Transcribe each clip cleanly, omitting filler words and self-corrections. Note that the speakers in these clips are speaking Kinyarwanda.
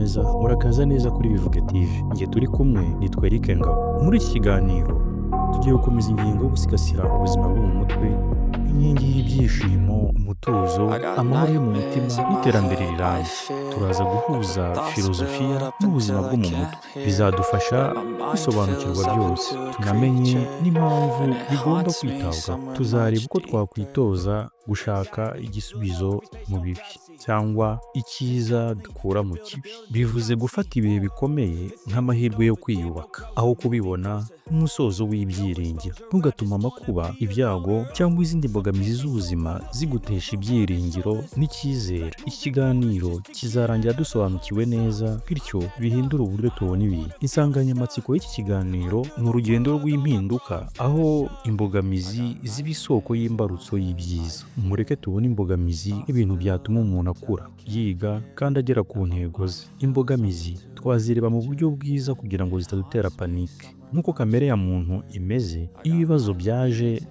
neza, murakaza neza kuri Bivuge TV. Njye turi kumwe nitwa Eric Ngabo. Muri iki kiganiro tugiye gukomeza ingingo yo gusigasira ubuzima bwo mu mutwe, inkingi y'ibyishimo, umutuzo, amahoro yo mu mutima n'iterambere rirambye. Turaza guhuza filozofiya n'ubuzima bwo mu mutwe. Bizadufasha kwisobanukirwa byose, tunamenye n'impamvu bigomba kwitabwaho. Tuzareba uko twakwitoza gushaka igisubizo mu bibi cyangwa icyiza dukura mu kibi. Bivuze gufata ibihe bikomeye nk'amahirwe yo kwiyubaka, aho kubibona nk'umusozo w'ibyiringiro. Ntugatuma amakuba, ibyago cyangwa izindi mbogamizi z'ubuzima zigutesha ibyiringiro n'icyizere. Iki kiganiro kizarangira dusobanukiwe neza, bityo bihindura uburyo tubona ibintu. Insanganyamatsiko y'iki kiganiro ni urugendo rw'impinduka, aho imbogamizi ziba isoko y'imbarutso y'ibyiza. Mureke tubone imbogamizi nk'ibintu byatuma umuntu akura, yiga kandi agera ku ntego ze. Imbogamizi twazireba mu buryo bwiza kugira ngo zitadutera panike. Nk'uko kamere ya muntu imeze, iyo ibibazo byaje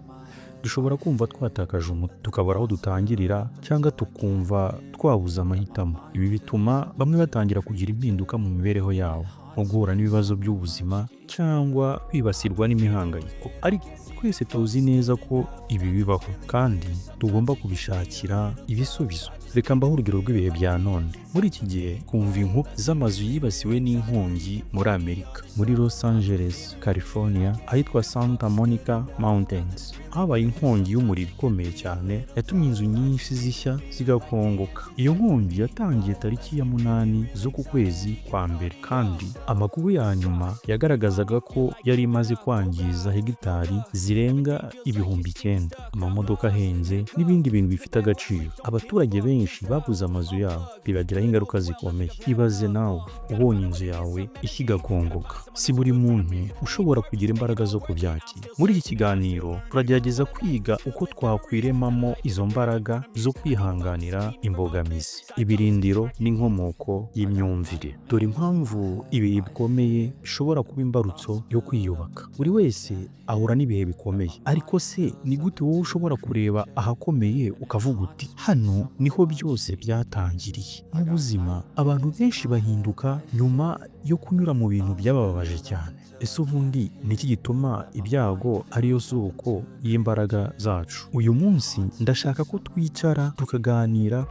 dushobora kumva twatakaje umutwe, tukabura aho dutangirira cyangwa tukumva twabuze amahitamo. Ibi bituma bamwe batangira kugira impinduka mu mibereho yabo, nko guhura n'ibibazo by'ubuzima cyangwa kwibasirwa n'imihangayiko. Ariko twese tuzi neza ko ibi bibaho kandi tugomba kubishakira ibisubizo. Reka mbaho urugero rw'ibihe bya none. Muri iki gihe kumva inkuru z'amazu yibasiwe n'inkongi muri Amerika, muri Los Angeles, California, ahitwa Santa Monica Mountains. Habaye inkongi y'umuriro ikomeye cyane yatumye inzu nyinshi zishya zigakongoka. Iyo nkongi yatangiye tariki ya 8 z'uku kwezi kwa mbere, kandi amakuru ya nyuma yagaragazaga ko yari imaze kwangiza hegitari zirenga 9,000, amamodoka ahenze n'ibindi bintu bifite agaciro. Abaturage benshi babuze amazu yabo, bibagiraho ingaruka zikomeye. Ibaze nawe ubonye inzu yawe ishyigakongoka. Si buri muntu ushobora kugira imbaraga zo kubyakira. Muri iki kiganiro turagerageza kwiga uko twakwiremamo izo mbaraga zo kwihanganira imbogamizi, ibirindiro n'inkomoko y'imyumvire. Dore impamvu ibihe bikomeye bishobora kuba imbarutso yo kwiyubaka. Buri wese ahura n'ibihe bikomeye, ariko se ni gute wowe ushobora kureba ahakomeye ukavuga uti hano niho byose byatangiriye? Mu buzima abantu benshi bahinduka nyuma yo kunyura mu bintu byababaje cyane. Ese ubundi ni iki gituma ibyago ariyo soko y'imbaraga zacu? Uyu munsi ndashaka ko twicara tukaganira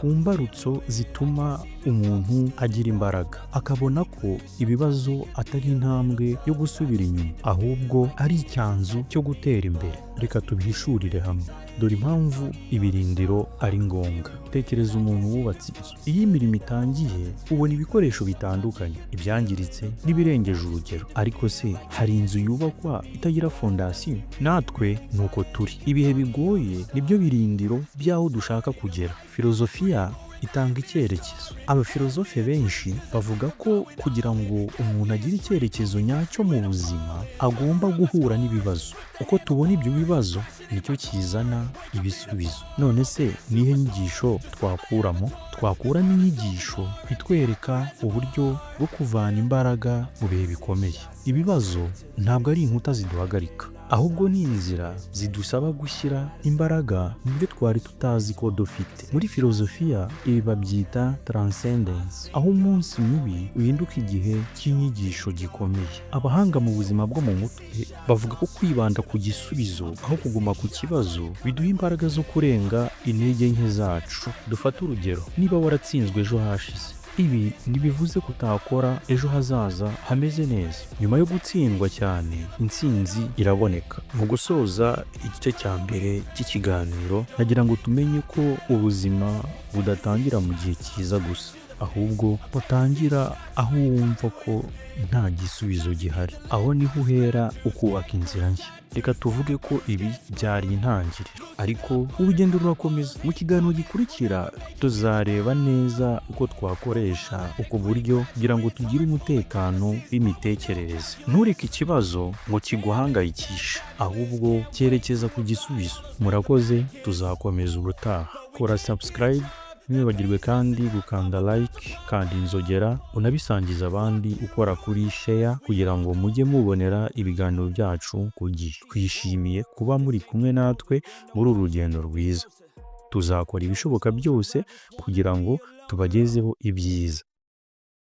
ku mbarutso zituma umuntu agira imbaraga, akabona ko ibibazo atari intambwe yo gusubira inyuma, ahubwo ari icyanzu cyo gutera imbere. Reka tubihishurire hamwe. Dore impamvu ibirindiro ari ngombwa. Tekereza umuntu wubatse inzu. Iyo imirimo itangiye ubona ibikoresho bitandukanye, ibyangiritse n'ibirengeje urugero. Ariko se hari inzu yubakwa itagira fondasiyo? Natwe nuko turi. Ibihe bigoye nibyo birindiro by'aho dushaka kugera. Filozofiya itanga icyerekezo. Abafilozofe benshi bavuga ko kugira ngo umuntu agire icyerekezo nyacyo mu buzima agomba guhura n'ibibazo. Uko tubona ibyo bibazo nicyo kizana ibisubizo. None se nihe nyigisho twakuramo? Twakuramo inyigisho itwereka uburyo bwo kuvana imbaraga mu bihe bikomeye. Ibibazo ntabwo ari inkuta ziduhagarika, ahubwo ni inzira zidusaba gushyira imbaraga mu byo twari tutazi ko dufite. Muri filozofiya ibi babyita transcendence, aho umunsi mubi uhinduka igihe cy'inyigisho gikomeye. Abahanga mu buzima bwo mu mutwe bavuga ko kwibanda ku gisubizo aho kuguma ku kibazo biduha imbaraga zo kurenga intege nke zacu. Dufate urugero, niba waratsinzwe ejo hashize, ibi ntibivuze ko utakora ejo hazaza hameze neza. Nyuma yo gutsindwa cyane, intsinzi iraboneka. Mu gusoza igice cya mbere cy'ikiganiro, nagira ngo tumenye ko ubuzima budatangira mu gihe cyiza gusa, ahubwo butangira aho wumva ko nta gisubizo gihari. Aho niho uhera ukubaka inzira nshya. Reka tuvuge ko ibi byari intangiriro, ariko urugendo rurakomeza. Mu kiganiro gikurikira tuzareba neza uko twakoresha uko buryo kugira ngo tugire umutekano w'imitekerereze. Ntureke ikibazo ngo kiguhangayikishe, ahubwo cyerekeza ku gisubizo. Murakoze, tuzakomeza ubutaha. Kora subscribe, ntiwibagirwe kandi gukanda like kandi inzogera, unabisangiza abandi ukora kuri share kugira ngo mujye mubonera ibiganiro byacu ku gihe. Twishimiye kuba muri kumwe natwe muri uru rugendo rwiza. Tuzakora ibishoboka byose kugira ngo tubagezeho ibyiza.